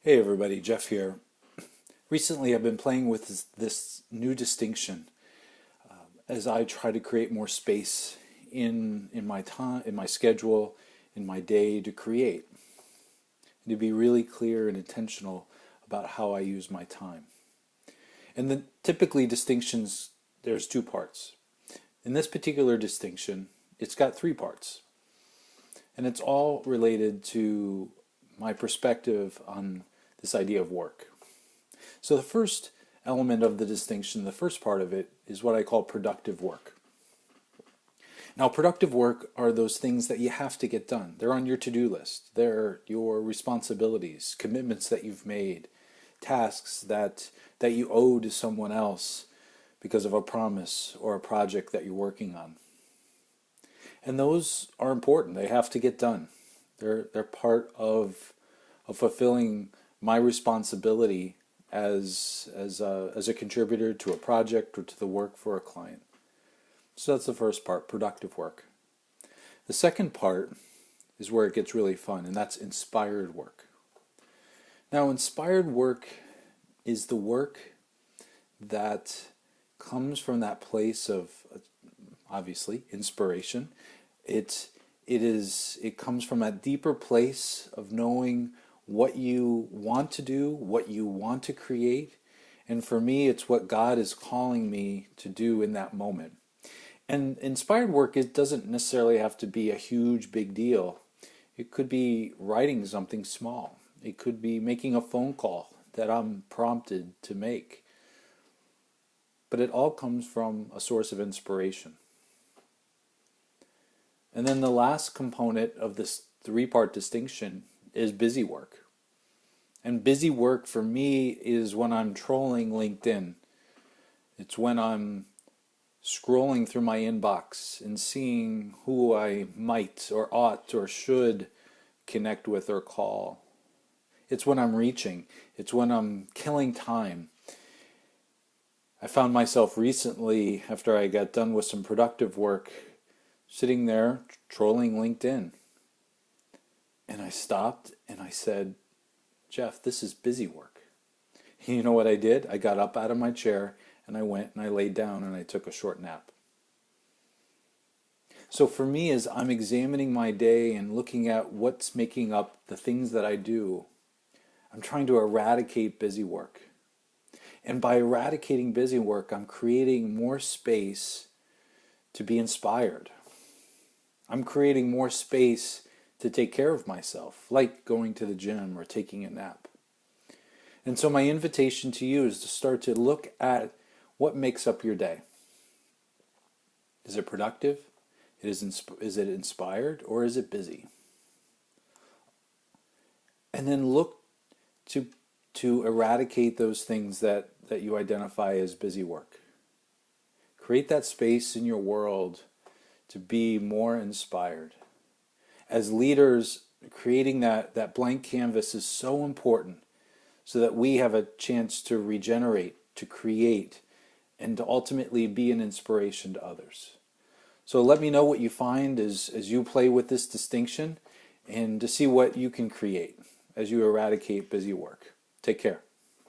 Hey everybody, Jeff here. Recently I've been playing with this new distinction as I try to create more space in my time, in my schedule, in my day to create, and to be really clear and intentional about how I use my time. And then typically distinctions, there's two parts. In this particular distinction, it's got three parts. And it's all related to my perspective on this idea of work. So the first element of the distinction, the first part of it, is what I call productive work. Now, productive work are those things that you have to get done. They're on your to-do list. They're your responsibilities, commitments that you've made, tasks that you owe to someone else because of a promise or a project that you're working on. And those are important. They have to get done. They're part of fulfilling my responsibility as a contributor to a project or to the work for a client. So that's the first part, productive work. The second part is where it gets really fun, and that's inspired work. Now, inspired work is the work that comes from that place of, obviously, inspiration. It comes from that deeper place of knowing what you want to do, what you want to create, and for me, it's what God is calling me to do in that moment. And inspired work, it doesn't necessarily have to be a huge, big deal. It could be writing something small. It could be making a phone call that I'm prompted to make. But it all comes from a source of inspiration. And then the last component of this three-part distinction is busy work. And busy work for me is when I'm trolling LinkedIn. It's when I'm scrolling through my inbox and seeing who I might or ought or should connect with or call. It's when I'm reaching. It's when I'm killing time. I found myself recently, after I got done with some productive work, sitting there trolling LinkedIn. And I stopped and I said, Jeff, this is busy work. And you know what I did? I got up out of my chair and I went and I laid down and I took a short nap. So for me, as I'm examining my day and looking at what's making up the things that I do, I'm trying to eradicate busy work. And by eradicating busy work, I'm creating more space to be inspired. I'm creating more space to take care of myself, like going to the gym or taking a nap. And so my invitation to you is to start to look at what makes up your day. Is it productive? Is it inspired? Or is it busy? And then look to eradicate those things that you identify as busy work. Create that space in your world to be more inspired. As leaders, creating that blank canvas is so important so that we have a chance to regenerate, to create, and to ultimately be an inspiration to others. So let me know what you find as you play with this distinction and to see what you can create as you eradicate busy work. Take care.